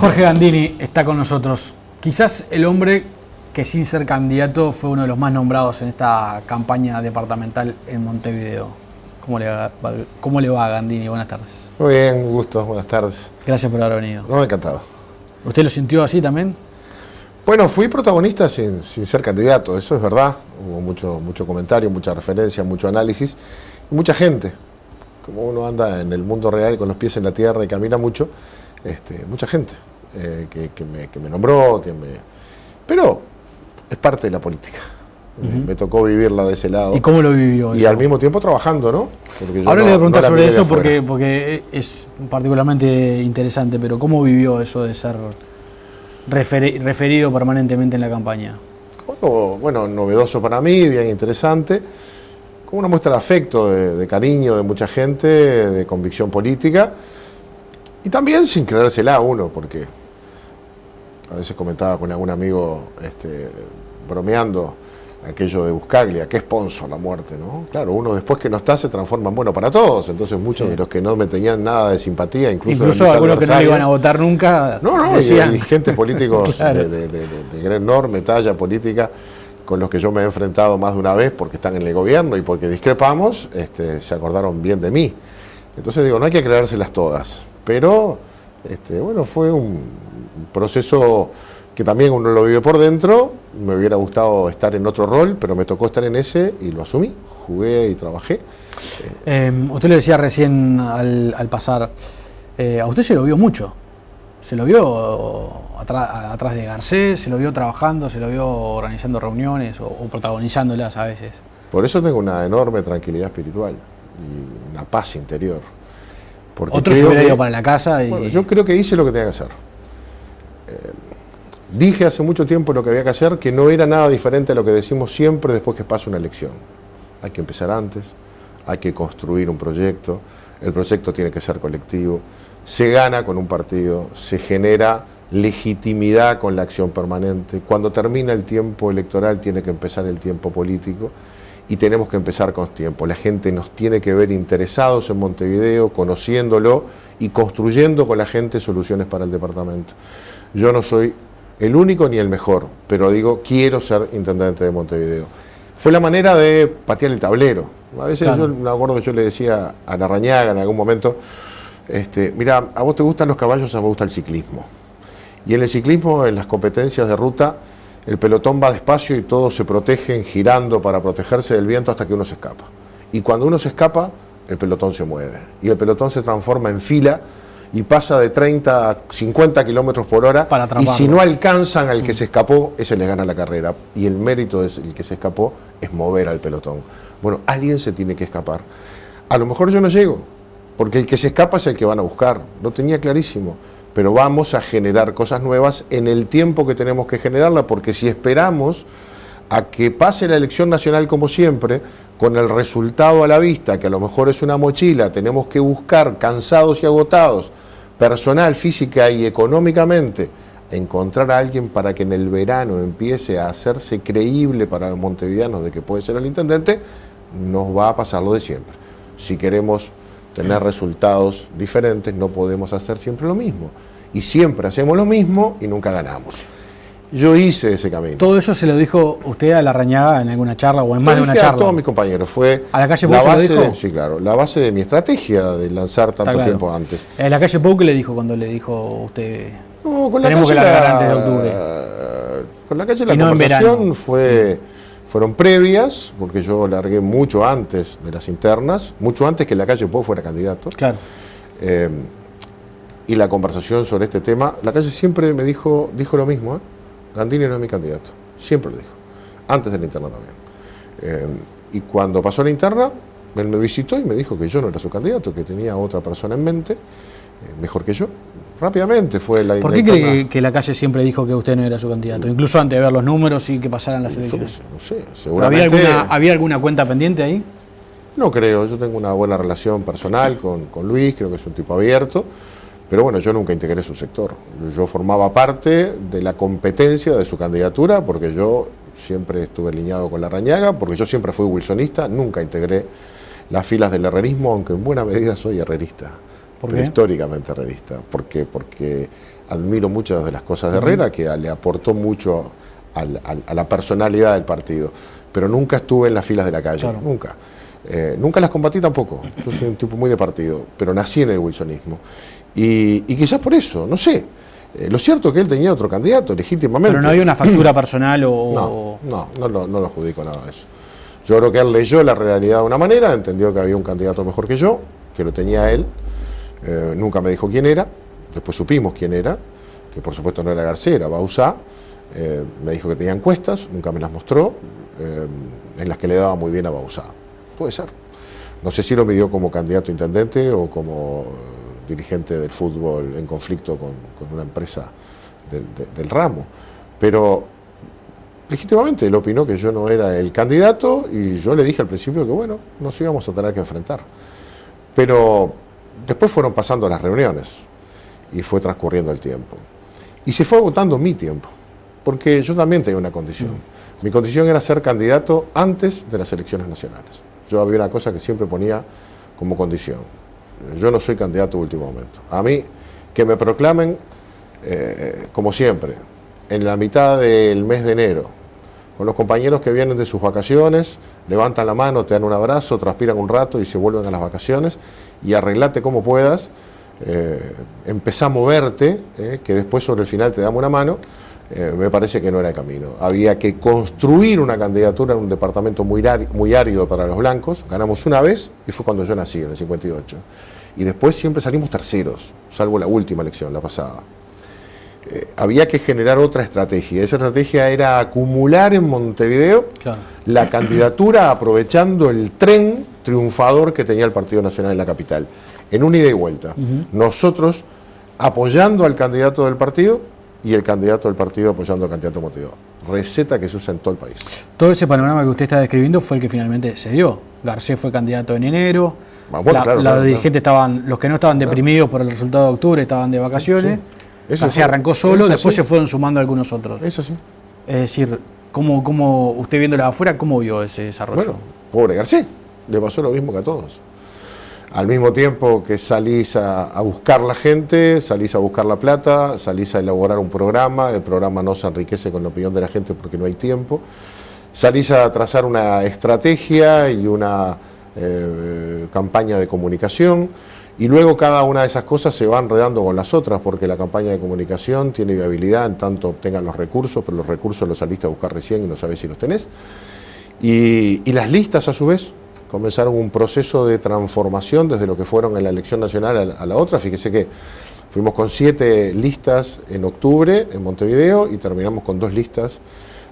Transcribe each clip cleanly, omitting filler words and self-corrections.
Jorge Gandini está con nosotros. Quizás el hombre que sin ser candidato fue uno de los más nombrados en esta campaña departamental en Montevideo. ¿Cómo le va a Gandini? Buenas tardes. Muy bien, un gusto, buenas tardes. Gracias por haber venido. No, encantado. ¿Usted lo sintió así también? Bueno, fui protagonista sin ser candidato, eso es verdad. Hubo mucho comentario, mucha referencia, mucho análisis y mucha gente. Como uno anda en el mundo real con los pies en la tierra y camina mucho, mucha gente que me nombró, pero es parte de la política. Me tocó vivirla de ese lado. ¿Y cómo lo vivió y eso? Al mismo tiempo trabajando, ¿no? Ahora le voy a preguntar sobre eso porque es particularmente interesante, pero ¿cómo vivió eso de ser referido permanentemente en la campaña? Bueno, novedoso para mí, bien interesante, como una muestra de afecto, de cariño de mucha gente, de convicción política, y también sin creérsela a uno, porque a veces comentaba con algún amigo, bromeando, aquello de Buscaglia, que sponsor la muerte, ¿no? Claro, uno después que no está se transforma en bueno para todos, entonces muchos de los que no me tenían nada de simpatía, incluso algunos que no iban a votar nunca, decían... y gente políticos claro, de enorme talla política, con los que yo me he enfrentado más de una vez porque están en el gobierno y porque discrepamos, se acordaron bien de mí. Entonces digo, no hay que creérselas todas, pero bueno, fue un proceso que también uno lo vive por dentro. Me hubiera gustado estar en otro rol, pero me tocó estar en ese y lo asumí, jugué y trabajé. Usted lo decía recién al pasar, a usted se lo vio mucho, se lo vio atrás de Garcés, se lo vio trabajando, se lo vio organizando reuniones o protagonizándolas a veces. Por eso tengo una enorme tranquilidad espiritual y una paz interior. Porque otro se hubiera ido para la casa y... Bueno, yo creo que hice lo que tenía que hacer. Dije hace mucho tiempo lo que había que hacer, que no era nada diferente a lo que decimos siempre después que pasa una elección. Hay que empezar antes, hay que construir un proyecto, el proyecto tiene que ser colectivo, se gana con un partido, se genera legitimidad con la acción permanente. Cuando termina el tiempo electoral tiene que empezar el tiempo político y tenemos que empezar con tiempo. La gente nos tiene que ver interesados en Montevideo, conociéndolo y construyendo con la gente soluciones para el departamento. Yo no soy el único ni el mejor, pero digo, quiero ser intendente de Montevideo. Fue la manera de patear el tablero. A veces claro, yo me acuerdo que yo le decía a Larrañaga en algún momento, mira, a vos te gustan los caballos, a mí me gusta el ciclismo. Y en el ciclismo, en las competencias de ruta, el pelotón va despacio y todos se protegen girando para protegerse del viento hasta que uno se escapa. Y cuando uno se escapa, el pelotón se mueve. Y el pelotón se transforma en fila y pasa de 30 a 50 kilómetros por hora, y si no alcanzan al que se escapó, ese les gana la carrera. Y el mérito del que se escapó es mover al pelotón. Bueno, alguien se tiene que escapar. A lo mejor yo no llego, porque el que se escapa es el que van a buscar. Lo tenía clarísimo, pero vamos a generar cosas nuevas en el tiempo que tenemos que generarla, porque si esperamos a que pase la elección nacional como siempre, con el resultado a la vista, que a lo mejor es una mochila, tenemos que buscar, cansados y agotados, personal, física y económicamente, encontrar a alguien para que en el verano empiece a hacerse creíble para los montevideanos de que puede ser el intendente, nos va a pasar lo de siempre. Si queremos tener resultados diferentes, no podemos hacer siempre lo mismo. Y siempre hacemos lo mismo y nunca ganamos. Yo hice ese camino. ¿Todo eso se lo dijo usted a Larrañaga en alguna charla o en más de una charla? A todos mis compañeros. Fue ¿A la calle Pou se lo dijo? Sí, claro. La base de mi estrategia de lanzar tanto tiempo antes. ¿En la calle Pou qué le dijo cuando le dijo usted? No, con tenemos que largar antes de octubre. Con la calle la conversación fueron previas, porque yo largué mucho antes de las internas, mucho antes que la calle Pou fuera candidato. Claro. Y la conversación sobre este tema, la calle siempre me dijo lo mismo, Gandini no es mi candidato, siempre lo dijo, antes de la interna también. Y cuando pasó la interna, él me visitó y me dijo que yo no era su candidato, que tenía otra persona en mente, mejor que yo. Rápidamente fue la ¿Por qué cree que la calle siempre dijo que usted no era su candidato? Incluso antes de ver los números y que pasaran las elecciones. No sé, seguramente... ¿Había alguna cuenta pendiente ahí? No creo, yo tengo una buena relación personal con Luis, creo que es un tipo abierto. Pero bueno, yo nunca integré su sector. Yo formaba parte de la competencia de su candidatura porque yo siempre estuve alineado con Larrañaga, porque yo siempre fui wilsonista, nunca integré las filas del herrerismo, aunque en buena medida soy herrerista. ¿Por pero qué? históricamente herrerista. ¿Por qué? Porque admiro muchas de las cosas de Herrera, que le aportó mucho a la personalidad del partido, pero nunca estuve en las filas de la calle, Claro. nunca. Nunca las combatí tampoco, yo soy un tipo muy de partido, pero nací en el wilsonismo. Y quizás por eso, no sé. Lo cierto es que él tenía otro candidato, legítimamente. Pero no había una factura personal o... No lo adjudico nada de eso. Yo creo que él leyó la realidad de una manera, entendió que había un candidato mejor que yo, que lo tenía él, nunca me dijo quién era, después supimos quién era, que por supuesto no era Garcés, era Bauzá, me dijo que tenía encuestas, nunca me las mostró, en las que le daba muy bien a Bauzá. Puede ser. No sé si lo midió como candidato a intendente o como dirigente del fútbol en conflicto con una empresa del ramo, pero legítimamente él opinó que yo no era el candidato y yo le dije al principio que bueno, nos íbamos a tener que enfrentar. Pero después fueron pasando las reuniones y fue transcurriendo el tiempo. Y se fue agotando mi tiempo, porque yo también tenía una condición. Mi condición era ser candidato antes de las elecciones nacionales. Yo había una cosa que siempre ponía como condición. Yo no soy candidato de último momento. A mí, que me proclamen, como siempre, en la mitad del mes de enero, con los compañeros que vienen de sus vacaciones, levantan la mano, te dan un abrazo, transpiran un rato y se vuelven a las vacaciones, y arreglate como puedas, empezá a moverte, que después sobre el final te damos una mano, me parece que no era el camino. Había que construir una candidatura en un departamento muy árido para los blancos. Ganamos una vez y fue cuando yo nací, en el 58. Y después siempre salimos terceros, salvo la última elección, la pasada. Había que generar otra estrategia. Esa estrategia era acumular en Montevideo la candidatura aprovechando el tren triunfador que tenía el Partido Nacional en la capital, en una ida y vuelta. Nosotros apoyando al candidato del partido y el candidato del partido apoyando al candidato de Montevideo. Receta que se usa en todo el país. Todo ese panorama que usted está describiendo fue el que finalmente se dio. Garcés fue candidato en enero. Los dirigentes estaban, los que no estaban deprimidos por el resultado de octubre, estaban de vacaciones. Sí. Garcés arrancó solo, después se fueron sumando algunos otros. Eso sí. Es decir, ¿cómo usted viéndolo de afuera, cómo vio ese desarrollo? Bueno, pobre Garcés, le pasó lo mismo que a todos. Al mismo tiempo que salís a buscar la gente, salís a buscar la plata, salís a elaborar un programa, el programa no se enriquece con la opinión de la gente porque no hay tiempo, salís a trazar una estrategia y una campaña de comunicación, y luego cada una de esas cosas se va enredando con las otras, porque la campaña de comunicación tiene viabilidad en tanto obtengan los recursos, pero los recursos los saliste a buscar recién y no sabés si los tenés. Y las listas, a su vez, comenzaron un proceso de transformación desde lo que fueron en la elección nacional a la otra. Fíjese que fuimos con 7 listas en octubre en Montevideo y terminamos con 2 listas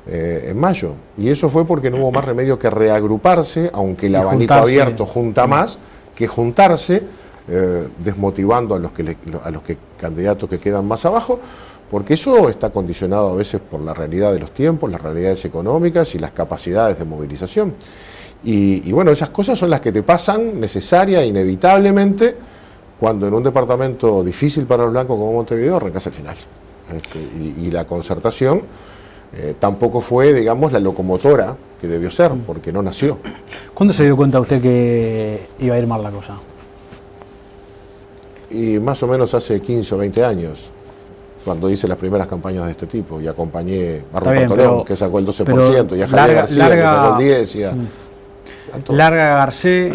en mayo. Y eso fue porque no hubo más remedio que reagruparse, aunque el abanico abierto junta más, que juntarse, desmotivando a los candidatos que quedan más abajo, porque eso está condicionado a veces por la realidad de los tiempos, las realidades económicas y las capacidades de movilización. Y bueno, esas cosas son las que te pasan necesaria, inevitablemente, cuando en un departamento difícil para el blanco como Montevideo arrancas al final. Y la concertación tampoco fue, digamos, la locomotora que debió ser, porque no nació. ¿Cuándo se dio cuenta usted que iba a ir mal la cosa? Y más o menos hace 15 o 20 años, cuando hice las primeras campañas de este tipo, y acompañé a Roberto León, que sacó el 12%, y a Javier García, que sacó el 10%, y a... Larga Garcés,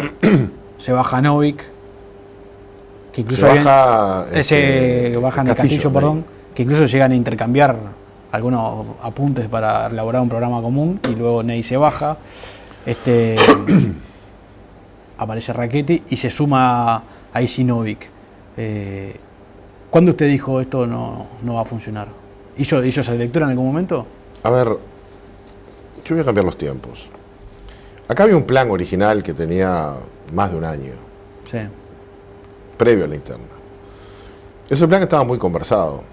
se baja Novik, que incluso baja bajan el Castillo, perdón, que incluso llegan a intercambiar algunos apuntes para elaborar un programa común, y luego Ney se baja, aparece Rackete y se suma ahí sí Novik. ¿Cuándo usted dijo esto no va a funcionar? ¿Hizo esa lectura en algún momento? A ver, yo voy a cambiar los tiempos. Acá había un plan original que tenía más de un año, sí, previo a la interna. Ese plan estaba muy conversado,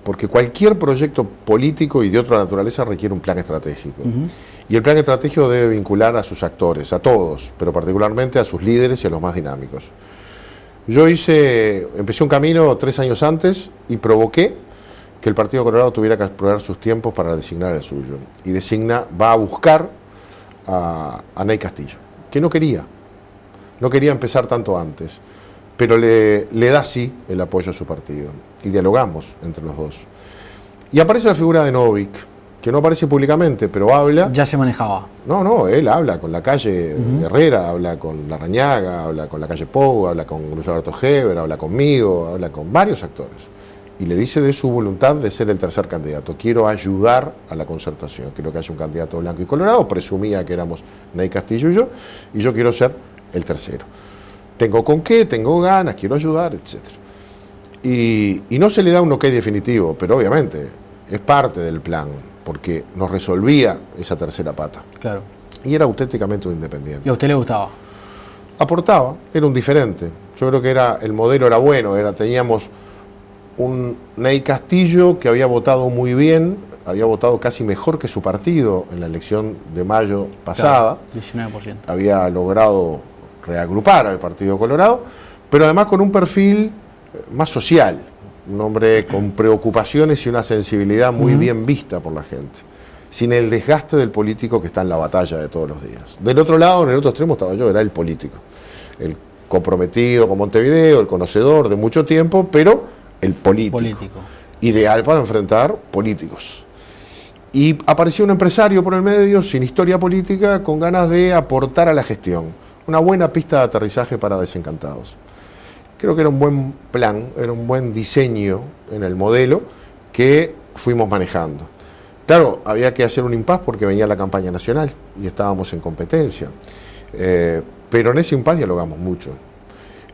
porque cualquier proyecto político y de otra naturaleza requiere un plan estratégico. Y el plan estratégico debe vincular a sus actores, a todos, pero particularmente a sus líderes y a los más dinámicos. Yo empecé un camino 3 años antes y provoqué que el Partido Colorado tuviera que explorar sus tiempos para designar el suyo. Y va a buscar a Ney Castillo, que no quería empezar tanto antes, pero le da sí el apoyo a su partido. Y dialogamos entre los dos. Y aparece la figura de Novik, que no aparece públicamente, pero habla. Ya se manejaba. No, él habla con la calle Herrera, habla con Larrañaga, habla con la calle Pou, habla con Luis Alberto Heber, habla conmigo, habla con varios actores. Y le dice de su voluntad de ser el tercer candidato. Quiero ayudar a la concertación, quiero que haya un candidato blanco y colorado, presumía que éramos Ney Castillo y yo quiero ser el tercero. Tengo con qué, tengo ganas, quiero ayudar, etc. Y no se le da un ok definitivo, pero obviamente es parte del plan, porque nos resolvía esa tercera pata. Claro. Y era auténticamente un independiente. ¿Y a usted le gustaba? Aportaba, era un diferente. Yo creo que el modelo era bueno, teníamos un Ney Castillo que había votado muy bien, había votado casi mejor que su partido en la elección de mayo pasada. Claro, 19%. Había logrado reagrupar al Partido Colorado, pero además con un perfil más social, un hombre con preocupaciones y una sensibilidad muy bien vista por la gente, sin el desgaste del político que está en la batalla de todos los días. Del otro lado, en el otro extremo estaba yo, era el político, el comprometido con Montevideo, el conocedor de mucho tiempo, pero el político. Ideal para enfrentar políticos. Y apareció un empresario por el medio, sin historia política, con ganas de aportar a la gestión. Una buena pista de aterrizaje para desencantados. Creo que era un buen plan, era un buen diseño en el modelo que fuimos manejando. Claro, había que hacer un impasse porque venía la campaña nacional y estábamos en competencia. Pero en ese impasse dialogamos mucho.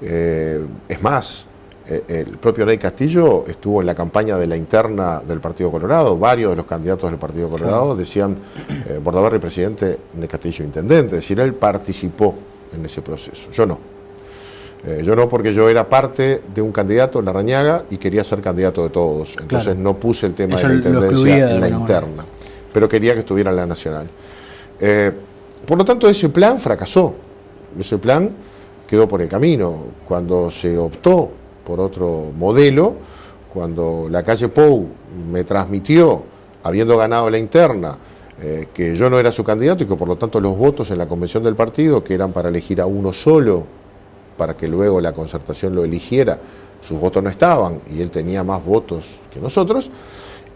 Es más, el propio Ney Castillo estuvo en la campaña de la interna del Partido Colorado. Varios de los candidatos del Partido Colorado decían Bordaberry presidente, Ney Castillo intendente. Es decir, él participó en ese proceso. Yo no. Yo no, porque yo era parte de un candidato, Larrañaga, y quería ser candidato de todos. Entonces no puse el tema de la intendencia en la interna. Pero quería que estuviera en la nacional. Por lo tanto, ese plan fracasó. Ese plan quedó por el camino. Cuando se optó por otro modelo, cuando la calle Pou me transmitió, habiendo ganado la interna, que yo no era su candidato y que por lo tanto los votos en la convención del partido, que eran para elegir a uno solo, para que luego la concertación lo eligiera, sus votos no estaban y él tenía más votos que nosotros,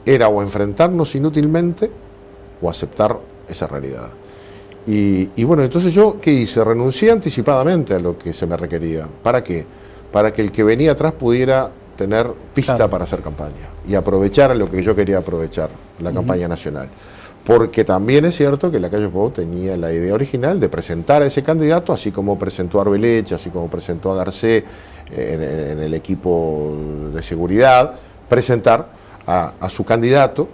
era o enfrentarnos inútilmente o aceptar esa realidad. Y bueno, entonces yo, ¿qué hice? Renuncié anticipadamente a lo que se me requería. ¿Para qué? Para que el que venía atrás pudiera tener pista para hacer campaña y aprovechar lo que yo quería aprovechar, la campaña nacional. Porque también es cierto que la calle Pou tenía la idea original de presentar a ese candidato, así como presentó a Arbeleche, así como presentó a Garcés en el equipo de seguridad, presentar a su candidato,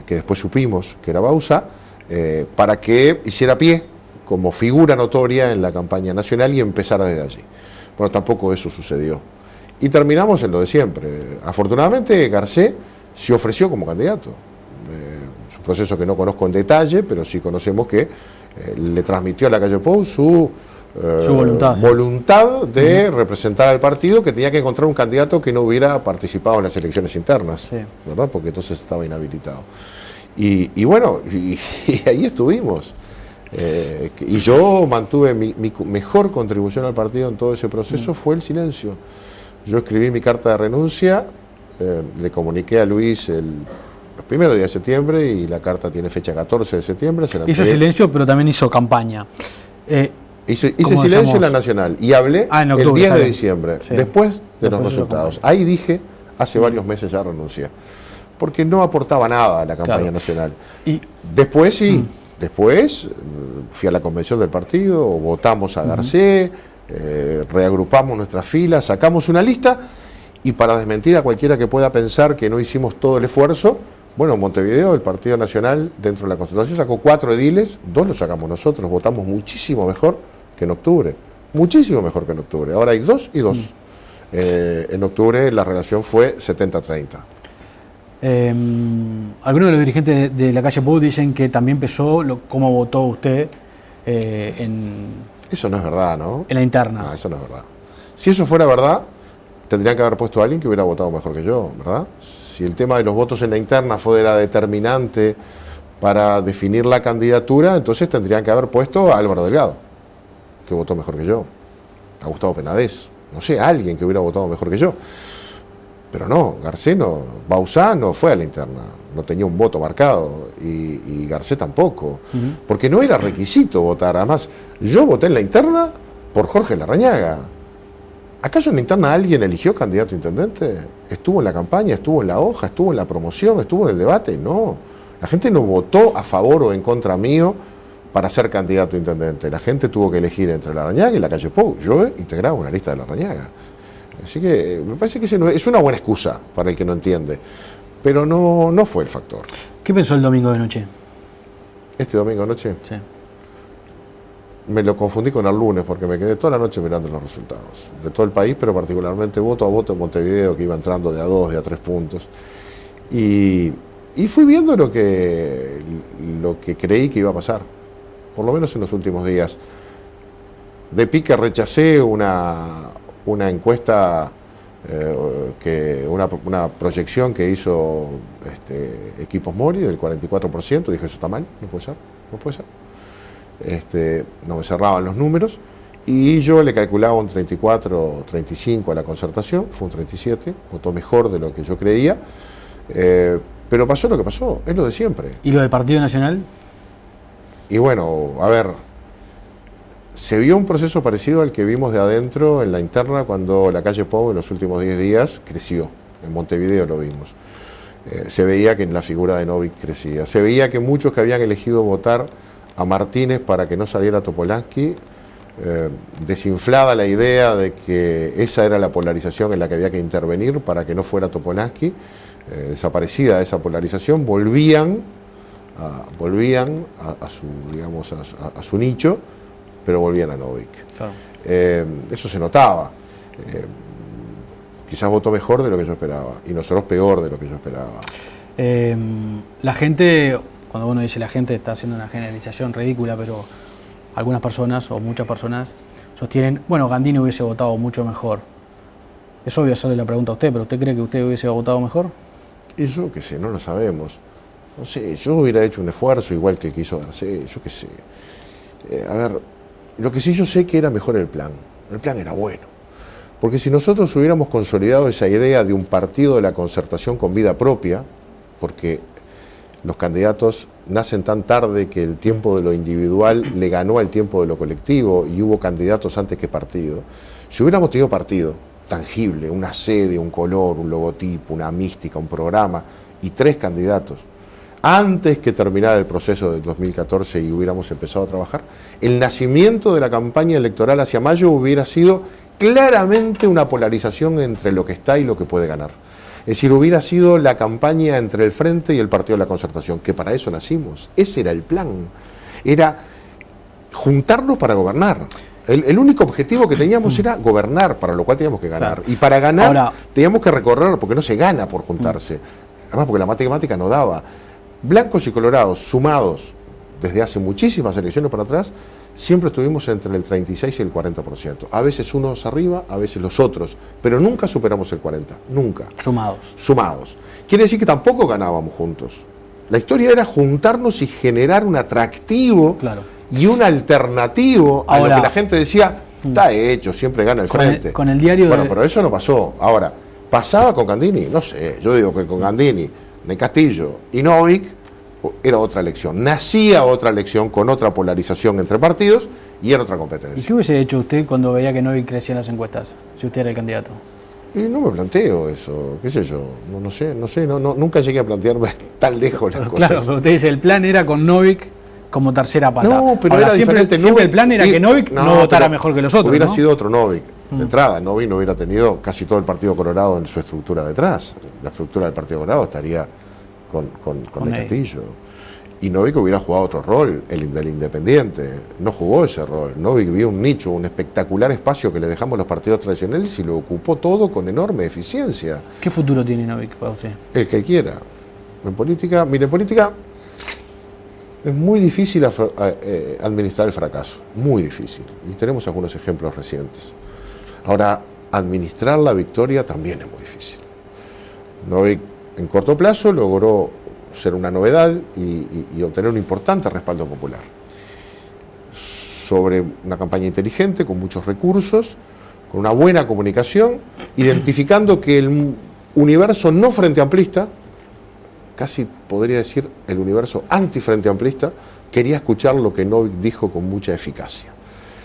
que después supimos que era Bauzá, para que hiciera pie como figura notoria en la campaña nacional y empezara desde allí. Bueno, tampoco eso sucedió. Y terminamos en lo de siempre. Afortunadamente, Garcés se ofreció como candidato. Es un proceso que no conozco en detalle, pero sí conocemos que le transmitió a la calle Pou su voluntad de representar al partido, que tenía que encontrar un candidato que no hubiera participado en las elecciones internas, ¿verdad? Porque entonces estaba inhabilitado. Y bueno, y ahí estuvimos. Y yo mantuve mi mejor contribución al partido en todo ese proceso fue el silencio. Yo escribí mi carta de renuncia, le comuniqué a Luis los primeros días de septiembre y la carta tiene fecha 14 de septiembre. Hizo silencio, pero también hizo campaña. Hice silencio en la nacional y hablé el 10 de diciembre, después de los resultados. Ahí dije, hace varios meses ya renuncié, porque no aportaba nada a la campaña nacional. Y después sí. Después fui a la convención del partido, votamos a Garcés, reagrupamos nuestras filas, sacamos una lista y para desmentir a cualquiera que pueda pensar que no hicimos todo el esfuerzo, bueno, en Montevideo el Partido Nacional dentro de la Constitución sacó 4 ediles, 2 los sacamos nosotros, votamos muchísimo mejor que en octubre, muchísimo mejor que en octubre. Ahora hay 2 y 2. En octubre la relación fue 70-30. Algunos de los dirigentes de la calle Pou dicen que también pesó cómo votó usted Eso no es verdad, ¿no? En la interna. No, eso no es verdad. Si eso fuera verdad, tendrían que haber puesto a alguien que hubiera votado mejor que yo, ¿verdad? Si el tema de los votos en la interna fuera determinante para definir la candidatura, entonces tendrían que haber puesto a Álvaro Delgado, que votó mejor que yo, a Gustavo Penades, no sé, alguien que hubiera votado mejor que yo. Pero no, Bauzá no fue a la interna, no tenía un voto marcado, y Garcés tampoco, porque no era requisito votar. Además, yo voté en la interna por Jorge Larrañaga. ¿Acaso en la interna alguien eligió candidato a intendente? ¿Estuvo en la campaña, estuvo en la hoja, estuvo en la promoción, estuvo en el debate? No, la gente no votó a favor o en contra mío para ser candidato a intendente. La gente tuvo que elegir entre Larrañaga y la calle Pou. Yo integraba una lista de Larrañaga. Así que me parece que es una buena excusa para el que no entiende, pero no fue el factor. ¿Qué pensó el domingo de noche? ¿Este domingo de noche? Sí. Me lo confundí con el lunes porque me quedé toda la noche mirando los resultados de todo el país, pero particularmente voto a voto en Montevideo, que iba entrando de a 2, de a 3 puntos. Y fui viendo lo que creí que iba a pasar, por lo menos en los últimos días. De pique rechacé una encuesta, una proyección que hizo Equipos Mori del 44%, dije, eso está mal, no puede ser. No me cerraban los números, y yo le calculaba un 34, 35 a la Concertación, fue un 37, votó mejor de lo que yo creía, pero pasó lo que pasó, es lo de siempre. ¿Y lo del Partido Nacional? Y bueno, a ver, se vio un proceso parecido al que vimos de adentro en la interna cuando la calle Pou en los últimos 10 días creció. En Montevideo lo vimos. Se veía que la figura de Novik crecía. Se veía que muchos que habían elegido votar a Martínez para que no saliera Topolansky, desinflada la idea de que esa era la polarización en la que había que intervenir para que no fuera Topolansky, desaparecida esa polarización, volvían a su nicho, pero volvían a Novik. Claro. Eso se notaba. Quizás votó mejor de lo que yo esperaba, y nosotros peor de lo que yo esperaba. La gente, cuando uno dice la gente, está haciendo una generalización ridícula, pero algunas personas, o muchas personas, sostienen, bueno, Gandini hubiese votado mucho mejor. Es obvio hacerle la pregunta a usted, pero ¿usted cree que usted hubiese votado mejor? Yo qué sé, no lo sabemos. No sé, yo hubiera hecho un esfuerzo igual que el que hizo Garcés, yo qué sé. A ver, lo que sí yo sé que era mejor el plan era bueno. Porque si nosotros hubiéramos consolidado esa idea de un partido de la Concertación con vida propia, porque los candidatos nacen tan tarde que el tiempo de lo individual le ganó al tiempo de lo colectivo, y hubo candidatos antes que partido. Si hubiéramos tenido partido tangible, una sede, un color, un logotipo, una mística, un programa, y 3 candidatos, antes que terminara el proceso del 2014 y hubiéramos empezado a trabajar, el nacimiento de la campaña electoral hacia mayo hubiera sido claramente una polarización entre lo que está y lo que puede ganar. Es decir, hubiera sido la campaña entre el Frente y el Partido de la Concertación, que para eso nacimos. Ese era el plan. Era juntarnos para gobernar. El único objetivo que teníamos era gobernar, para lo cual teníamos que ganar. Claro. Y para ganar ahora, teníamos que recorrer, porque no se gana por juntarse. Además, porque la matemática no daba. Blancos y colorados sumados desde hace muchísimas elecciones para atrás, siempre estuvimos entre el 36 y el 40%. A veces unos arriba, a veces los otros, pero nunca superamos el 40%, nunca. Sumados. Quiere decir que tampoco ganábamos juntos. La historia era juntarnos y generar un atractivo, claro, y un alternativo a lo que la gente decía, está hecho, siempre gana el Frente. Con el diario bueno, pero eso no pasó. Ahora, ¿pasaba con Gandini? No sé, yo digo que con Gandini, de Castillo y Novik era otra elección. Nacía otra elección con otra polarización entre partidos y era otra competencia. ¿Y qué hubiese hecho usted cuando veía que Novik crecía en las encuestas, si usted era el candidato? Y no me planteo eso, qué sé yo, no sé, nunca llegué a plantearme tan lejos las cosas. Claro, pero usted dice, el plan era con Novik como tercera pata. No, pero ahora, era siempre el plan era que Novik no votara mejor que los otros. Hubiera sido otro Novik. De entrada, Novik no hubiera tenido casi todo el Partido Colorado en su estructura detrás. La estructura del Partido Colorado estaría con el Castillo. Y Novik hubiera jugado otro rol, el del Independiente. No jugó ese rol. Novik vio un nicho, un espectacular espacio que le dejamos los partidos tradicionales y lo ocupó todo con enorme eficiencia. ¿Qué futuro tiene Novik para usted? El que quiera. En política, mire, en política es muy difícil administrar el fracaso. Muy difícil. Y tenemos algunos ejemplos recientes. Ahora, administrar la victoria también es muy difícil. Novik en corto plazo logró ser una novedad y obtener un importante respaldo popular. Sobre una campaña inteligente, con muchos recursos, con una buena comunicación, identificando que el universo no frente amplista, casi podría decir el universo anti-frente amplista, quería escuchar lo que Novik dijo con mucha eficacia.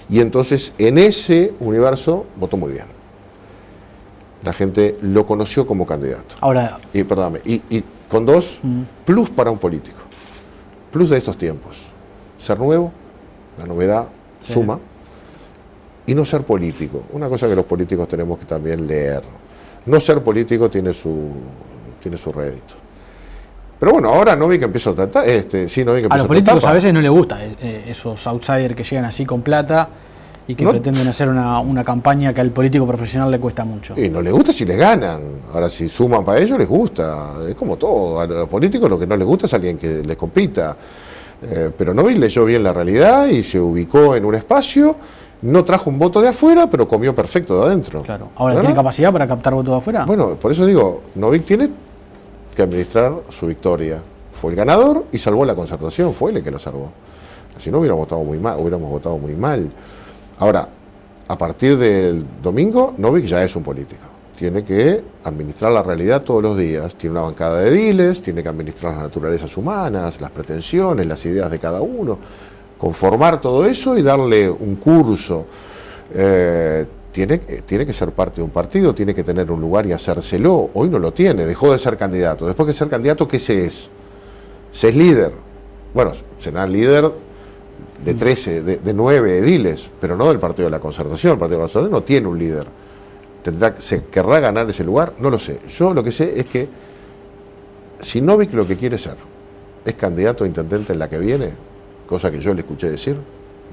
Y entonces en ese universo votó muy bien. La gente lo conoció como candidato. Ahora, y con dos plus para un político. Plus de estos tiempos. Ser nuevo, la novedad suma, y no ser político. Una cosa que los políticos tenemos que también leer. No ser político tiene su rédito. Pero bueno, ahora Novik empieza a tratar. A los políticos a veces no les gusta esos outsiders que llegan así con plata y que pretenden hacer una campaña que al político profesional le cuesta mucho. Y no les gusta si les ganan. Ahora, si suman para ellos, les gusta. Es como todo. A los políticos lo que no les gusta es alguien que les compita. Pero Novik leyó bien la realidad y se ubicó en un espacio. No trajo un voto de afuera, pero comió perfecto de adentro. Claro. Ahora, ¿tiene capacidad para captar votos de afuera? Bueno, por eso digo, Novik tiene que administrar su victoria. Fue el ganador y salvó la Concertación, fue él el que lo salvó. Si no, hubiéramos votado muy mal. Ahora, a partir del domingo, Novik ya es un político. Tiene que administrar la realidad todos los días. Tiene una bancada de ediles, tiene que administrar las naturalezas humanas, las pretensiones, las ideas de cada uno, conformar todo eso y darle un curso. Tiene que ser parte de un partido, tiene que tener un lugar y hacérselo. Hoy no lo tiene, dejó de ser candidato. Después de ser candidato, ¿qué se es? Se es líder. Bueno, será líder de 13, de 9 ediles, pero no del Partido de la Concertación. El Partido de la Concertación no tiene un líder. ¿Se querrá ganar ese lugar? No lo sé. Yo lo que sé es que si Novik lo que quiere ser es candidato a intendente en la que viene, cosa que yo le escuché decir,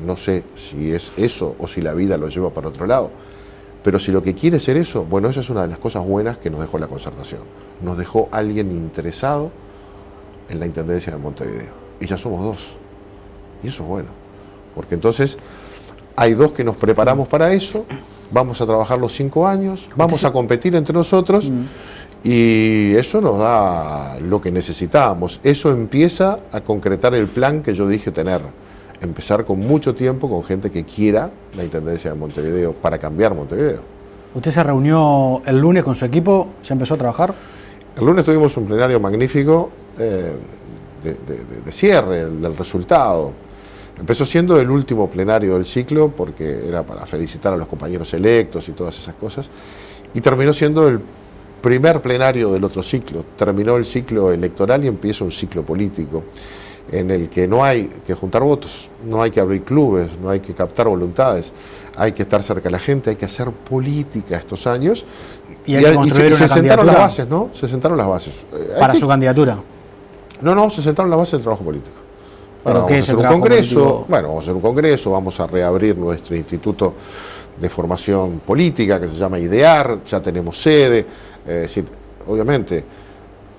no sé si es eso o si la vida lo lleva para otro lado, pero si lo que quiere ser eso, bueno, esa es una de las cosas buenas que nos dejó la Concertación. Nos dejó alguien interesado en la Intendencia de Montevideo. Y ya somos 2. Y eso es bueno. Porque entonces hay 2 que nos preparamos para eso, vamos a trabajar los 5 años, vamos a competir entre nosotros y eso nos da lo que necesitábamos. Eso empieza a concretar el plan que yo dije tener. Empezar con mucho tiempo con gente que quiera la Intendencia de Montevideo para cambiar Montevideo. ¿Usted se reunió el lunes con su equipo? ¿Ya empezó a trabajar? El lunes tuvimos un plenario magnífico de cierre del resultado. Empezó siendo el último plenario del ciclo porque era para felicitar a los compañeros electos y todas esas cosas. Y terminó siendo el primer plenario del otro ciclo. Terminó el ciclo electoral y empieza un ciclo político en el que no hay que juntar votos, no hay que abrir clubes, no hay que captar voluntades, hay que estar cerca de la gente, hay que hacer política estos años. Y se sentaron las bases, ¿no? Se sentaron las bases. ¿Para su candidatura? No, se sentaron las bases del trabajo político. ¿Pero qué es el trabajo político? Bueno, vamos a hacer un congreso, vamos a reabrir nuestro instituto de formación política que se llama IDEAR, ya tenemos sede. Es decir, obviamente,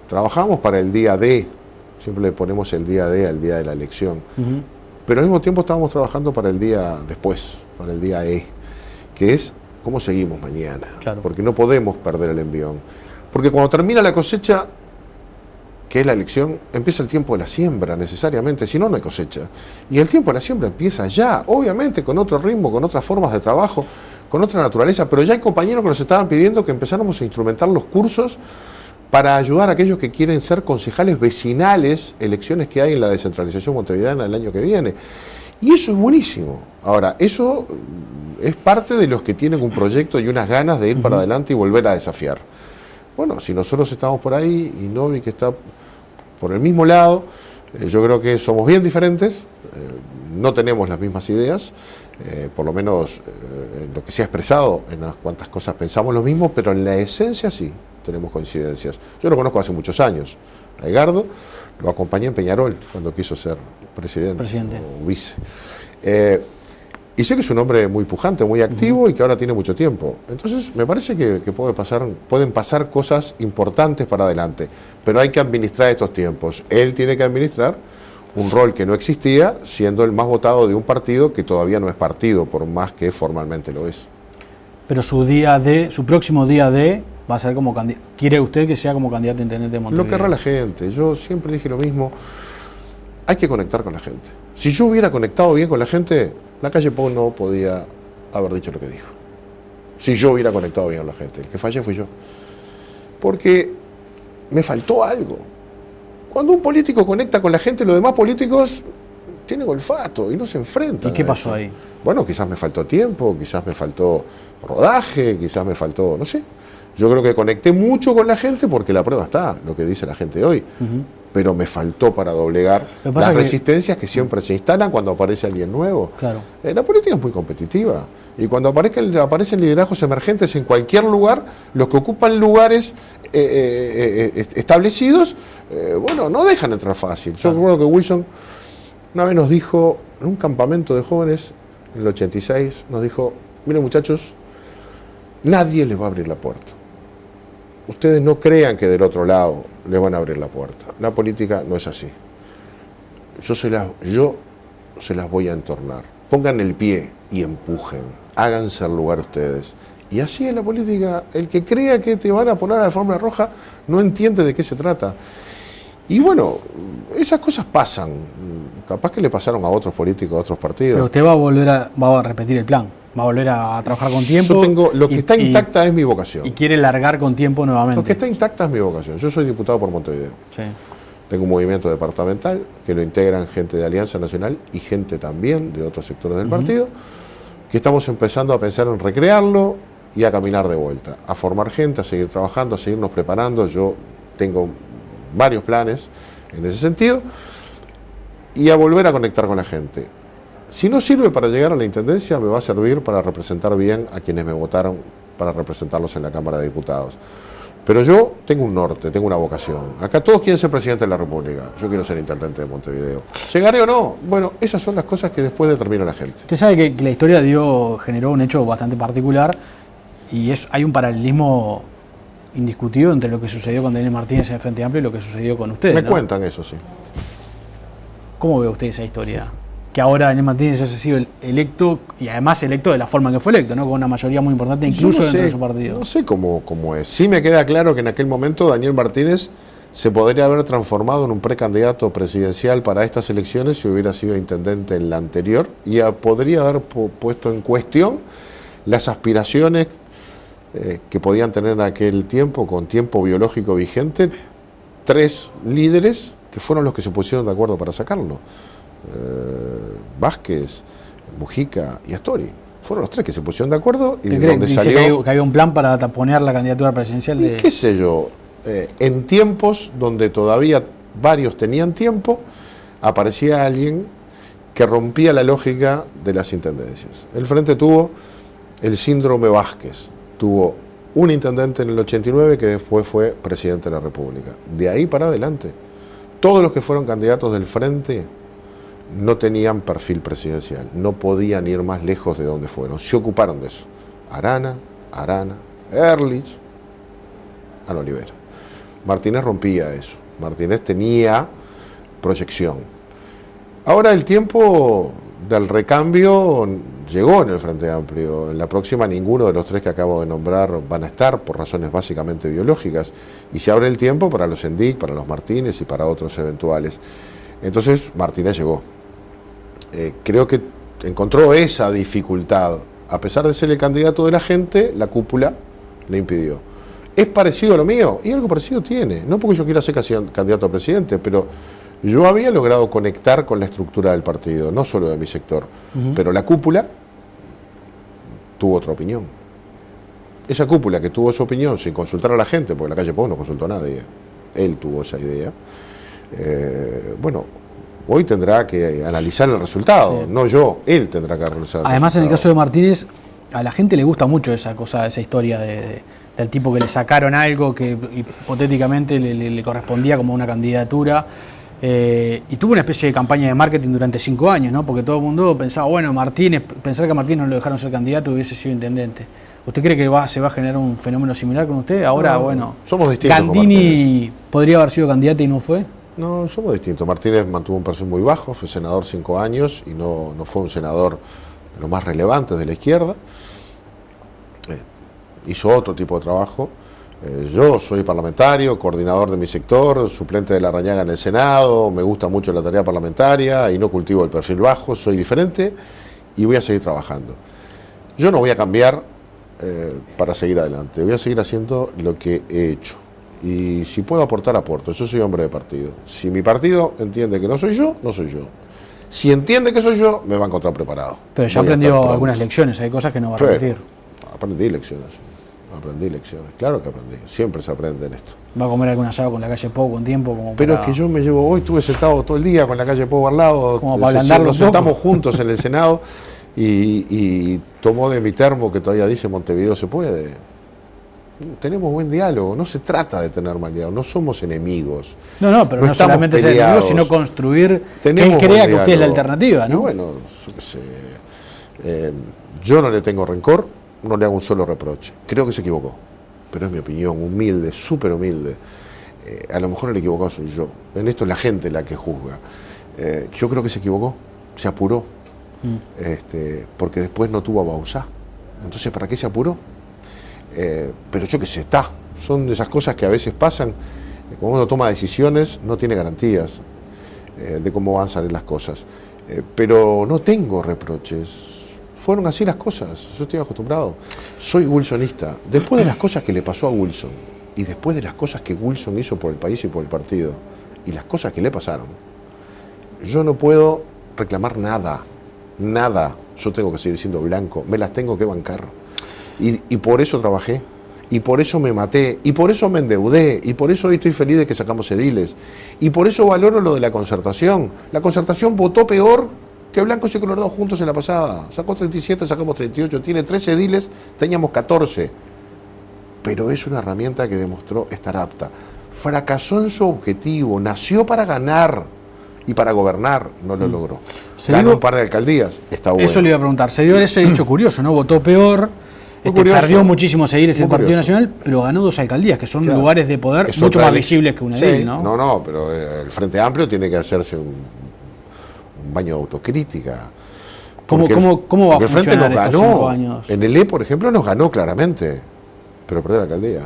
trabajamos para el día D, siempre le ponemos el día D al día de la elección, pero al mismo tiempo estábamos trabajando para el día después, para el día E, que es cómo seguimos mañana, claro. Porque no podemos perder el envión. Porque cuando termina la cosecha, que es la elección, empieza el tiempo de la siembra necesariamente, si no, no hay cosecha. Y el tiempo de la siembra empieza ya, obviamente con otro ritmo, con otras formas de trabajo, con otra naturaleza, pero ya hay compañeros que nos estaban pidiendo que empezáramos a instrumentar los cursos para ayudar a aquellos que quieren ser concejales vecinales, elecciones que hay en la descentralización montevideana el año que viene. Y eso es buenísimo. Ahora, eso es parte de los que tienen un proyecto y unas ganas de ir para adelante y volver a desafiar. Bueno, si nosotros estamos por ahí y Novik está por el mismo lado, yo creo que somos bien diferentes, no tenemos las mismas ideas, por lo menos en lo que se ha expresado, en unas cuantas cosas pensamos lo mismo, pero en la esencia sí tenemos coincidencias. Yo lo conozco hace muchos años, a Edgardo, lo acompañé en Peñarol cuando quiso ser presidente. O vice. Y sé que es un hombre muy pujante, muy activo y que ahora tiene mucho tiempo. Entonces me parece que pueden pasar cosas importantes para adelante, pero hay que administrar estos tiempos. Él tiene que administrar un rol que no existía, siendo el más votado de un partido que todavía no es partido, por más que formalmente lo es. Pero su próximo día D va a ser como candidato. ¿Quiere usted que sea como candidato a intendente de Montevideo? Lo querrá la gente. Yo siempre dije lo mismo. Hay que conectar con la gente. Si yo hubiera conectado bien con la gente, la calle Pou no podía haber dicho lo que dijo. si yo hubiera conectado bien a la gente. El que fallé fui yo. Porque me faltó algo. Cuando un político conecta con la gente, los demás políticos tienen olfato y no se enfrentan. ¿Y qué pasó ahí? Bueno, quizás me faltó tiempo, quizás me faltó rodaje, quizás me faltó, no sé. Yo creo que conecté mucho con la gente porque la prueba está, lo que dice la gente hoy. Pero me faltó para doblegar las resistencias que siempre se instalan cuando aparece alguien nuevo. Claro. La política es muy competitiva. Y cuando aparecen liderazgos emergentes en cualquier lugar, los que ocupan lugares establecidos, bueno, no dejan entrar fácil. Yo recuerdo que Wilson una vez nos dijo, en un campamento de jóvenes, en el 86, nos dijo, miren muchachos, nadie les va a abrir la puerta. Ustedes no crean que del otro lado les van a abrir la puerta. La política no es así. Yo se las voy a entornar. Pongan el pie y empujen. Háganse el lugar ustedes. Y así es la política. El que crea que te van a poner a la alfombra roja no entiende de qué se trata. Y bueno, esas cosas pasan. Capaz que le pasaron a otros políticos, a otros partidos. Pero usted va a repetir el plan. Va a volver a trabajar con tiempo. Yo tengo, lo que está intacta es mi vocación. Y quiere largar con tiempo nuevamente. Lo que está intacta es mi vocación. Yo soy diputado por Montevideo. Sí. Tengo un movimiento departamental que lo integran gente de Alianza Nacional y gente también de otros sectores del partido, que estamos empezando a pensar en recrearlo y a caminar de vuelta, a formar gente, a seguir trabajando, a seguirnos preparando. Yo tengo varios planes en ese sentido y a volver a conectar con la gente. Si no sirve para llegar a la intendencia, me va a servir para representar bien a quienes me votaron para representarlos en la Cámara de Diputados. Pero yo tengo un norte, tengo una vocación. Acá todos quieren ser presidente de la República. Yo quiero ser intendente de Montevideo. ¿Llegaré o no? Bueno, esas son las cosas que después determina la gente. Usted sabe que la historia generó un hecho bastante particular y hay un paralelismo indiscutido entre lo que sucedió con Daniel Martínez en el Frente Amplio y lo que sucedió con ustedes. Me ¿no? cuentan eso, sí. ¿Cómo ve usted esa historia? Que ahora Daniel Martínez haya sido electo, y además electo de la forma en que fue electo, ¿no? Con una mayoría muy importante, incluso dentro de su partido. No sé cómo es. Sí me queda claro que en aquel momento Daniel Martínez se podría haber transformado en un precandidato presidencial para estas elecciones si hubiera sido intendente en la anterior, y podría haber puesto en cuestión las aspiraciones que podían tener en aquel tiempo, con tiempo biológico vigente, 3 líderes que fueron los que se pusieron de acuerdo para sacarlo. Vázquez, Mujica y Astori. Fueron los 3 que se pusieron de acuerdo y de donde salió... que había un plan para taponear la candidatura presidencial de... ¿Qué sé yo? En tiempos donde todavía varios tenían tiempo, aparecía alguien que rompía la lógica de las intendencias. El Frente tuvo el síndrome Vázquez. Tuvo un intendente en el 89 que después fue presidente de la República. De ahí para adelante, todos los que fueron candidatos del Frente no tenían perfil presidencial, no podían ir más lejos de donde fueron. Se ocuparon de eso. Arana, Ehrlich, Ana Olivera. Martínez rompía eso. Martínez tenía proyección. Ahora el tiempo del recambio llegó en el Frente Amplio. En la próxima ninguno de los 3 que acabo de nombrar van a estar por razones básicamente biológicas. Y se abre el tiempo para los Endic, para los Martínez y para otros eventuales. Entonces Martínez llegó. Creo que encontró esa dificultad. A pesar de ser el candidato de la gente, la cúpula le impidió. ¿Es parecido a lo mío? Y algo parecido tiene. No porque yo quiera ser candidato a presidente, pero yo había logrado conectar con la estructura del partido, no solo de mi sector. Pero la cúpula tuvo otra opinión. Esa cúpula que tuvo su opinión sin consultar a la gente, porque en la calle Pou no consultó a nadie, él tuvo esa idea. Bueno, hoy tendrá que analizar el resultado, no yo, él tendrá que analizar el Además, resultado. en el caso de Martínez, a la gente le gusta mucho esa historia del tipo que le sacaron algo que hipotéticamente le correspondía como una candidatura. Y tuvo una especie de campaña de marketing durante 5 años, ¿no? Porque todo el mundo pensaba, bueno, pensar que a Martínez no lo dejaron ser candidato hubiese sido intendente. ¿Usted cree que se va a generar un fenómeno similar con usted? Ahora, no, bueno, somos distintos. Gandini podría haber sido candidato y no fue. No, somos distintos. Martínez mantuvo un perfil muy bajo, fue senador 5 años y no fue un senador de los más relevantes de la izquierda. Hizo otro tipo de trabajo. Yo soy parlamentario, coordinador de mi sector, suplente de Larrañaga en el Senado, me gusta mucho la tarea parlamentaria y no cultivo el perfil bajo, soy diferente y voy a seguir trabajando. Yo no voy a cambiar para seguir adelante. Voy a seguir haciendo lo que he hecho. Y si puedo aportar, aporto. Yo soy hombre de partido. Si mi partido entiende que no soy yo, no soy yo. Si entiende que soy yo, me va a encontrar preparado. Pero ya aprendió algunas lecciones, hay cosas que no va a repetir. Aprendí lecciones. Claro que aprendí. Siempre se aprende en esto. ¿Va a comer algún asado con la calle Pou con tiempo? Como pero es que yo me llevo, hoy estuve sentado todo el día con la calle Pou al lado. Como para ablandarlo. Nos sentamos juntos en el Senado y tomó de mi termo que todavía dice Montevideo se puede. Tenemos buen diálogo, no se trata de tener mal diálogo, no somos enemigos. No, pero no solamente ser enemigos, sino construir que él crea que usted es la alternativa, ¿no? Y bueno, yo qué sé, yo no le tengo rencor, no le hago un solo reproche. Creo que se equivocó, pero es mi opinión, humilde, súper humilde. A lo mejor el equivocado soy yo. En esto es la gente la que juzga. Yo creo que se equivocó, se apuró, porque después no tuvo a Bauzá. Entonces, ¿para qué se apuró? Pero yo qué sé, son de esas cosas que a veces pasan. Cuando uno toma decisiones no tiene garantías de cómo van a salir las cosas, pero no tengo reproches, fueron así las cosas, yo estoy acostumbrado, soy wilsonista. Después de las cosas que le pasó a Wilson y después de las cosas que Wilson hizo por el país y por el partido y las cosas que le pasaron, yo no puedo reclamar nada, yo tengo que seguir siendo blanco, me las tengo que bancar. Y por eso trabajé, y por eso me maté, y por eso me endeudé, y por eso hoy estoy feliz de que sacamos ediles, y por eso valoro lo de la concertación. La concertación votó peor que Blancos y Colorados juntos en la pasada. Sacó 37, sacamos 38, tiene 13 ediles, teníamos 14. Pero es una herramienta que demostró estar apta. Fracasó en su objetivo, nació para ganar y para gobernar, no lo logró. Ganó un par de alcaldías, está bueno. Eso le iba a preguntar, se dio ese hecho curioso, ¿no? Votó peor. Perdió muchísimos ediles el Partido Nacional, pero ganó 2 alcaldías, que son lugares de poder mucho más visibles que un edil, ¿no? No, pero el Frente Amplio tiene que hacerse un baño de autocrítica. ¿Cómo va a funcionar estos 5 años? En el por ejemplo, nos ganó claramente, pero perdió la alcaldía.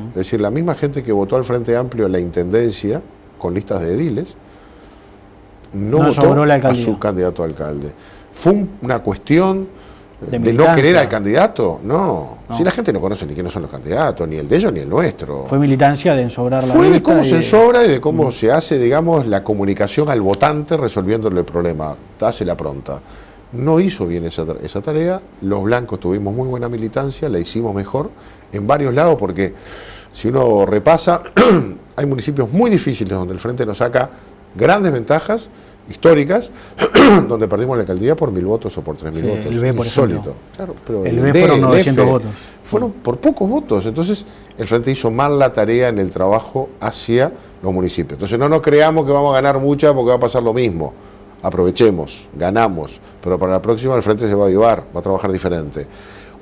Es decir, la misma gente que votó al Frente Amplio en la Intendencia, con listas de ediles, no votó a su candidato a alcalde. Fue una cuestión de no querer al candidato, no. Si la gente no conoce ni quiénes son los candidatos, ni el de ellos ni el nuestro. Fue militancia de ensobrar la lista. Fue de cómo se ensobra y de cómo se hace, digamos, la comunicación al votante resolviéndole el problema. Hace la pronta. No hizo bien esa tarea. Los blancos tuvimos muy buena militancia, la hicimos mejor en varios lados, porque si uno repasa, hay municipios muy difíciles donde el Frente nos saca grandes ventajas históricas, donde perdimos la alcaldía por 1000 votos o por 3000 votos. El B, por insólito. Claro, pero el B fueron 900 votos. Fueron por pocos votos. Entonces, el Frente hizo mal la tarea en el trabajo hacia los municipios. Entonces, no nos creamos que vamos a ganar mucha porque va a pasar lo mismo. Aprovechemos, ganamos, pero para la próxima el Frente se va a avivar, va a trabajar diferente.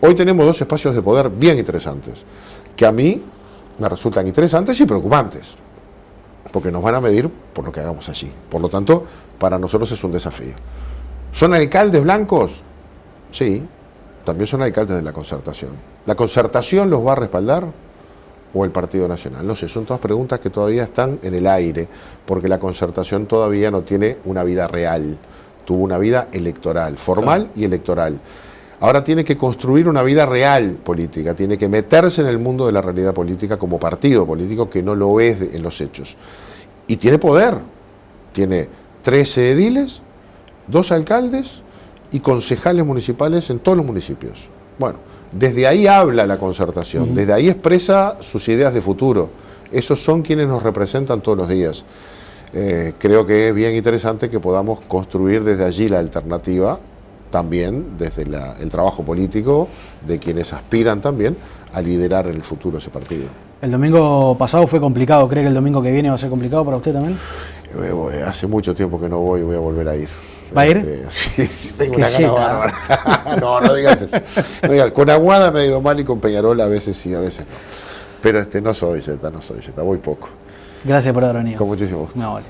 Hoy tenemos 2 espacios de poder bien interesantes, que a mí me resultan interesantes y preocupantes, porque nos van a medir por lo que hagamos allí. Por lo tanto, para nosotros es un desafío. ¿Son alcaldes blancos? Sí, también son alcaldes de la concertación. ¿La concertación los va a respaldar o el Partido Nacional? No sé, son todas preguntas que todavía están en el aire, porque la concertación todavía no tiene una vida real. Tuvo una vida electoral, formal y electoral. Ahora tiene que construir una vida real política, tiene que meterse en el mundo de la realidad política como partido político, que no lo es en los hechos. Y tiene poder, tiene 13 ediles, 2 alcaldes y concejales municipales en todos los municipios. Bueno, desde ahí habla la concertación, desde ahí expresa sus ideas de futuro. Esos son quienes nos representan todos los días. Creo que es bien interesante que podamos construir desde allí la alternativa, también desde el trabajo político de quienes aspiran también a liderar en el futuro ese partido. El domingo pasado fue complicado, ¿cree que el domingo que viene va a ser complicado para usted también? Hace mucho tiempo que no voy a ir. ¿Va a ir? Sí, tengo una gana bárbara. No digas eso. No digas. Con Aguada me ha ido mal y con Peñarol a veces sí, a veces no. Pero no soy Jetta, voy poco. Gracias por haber venido. Con muchísimo gusto. No, vale.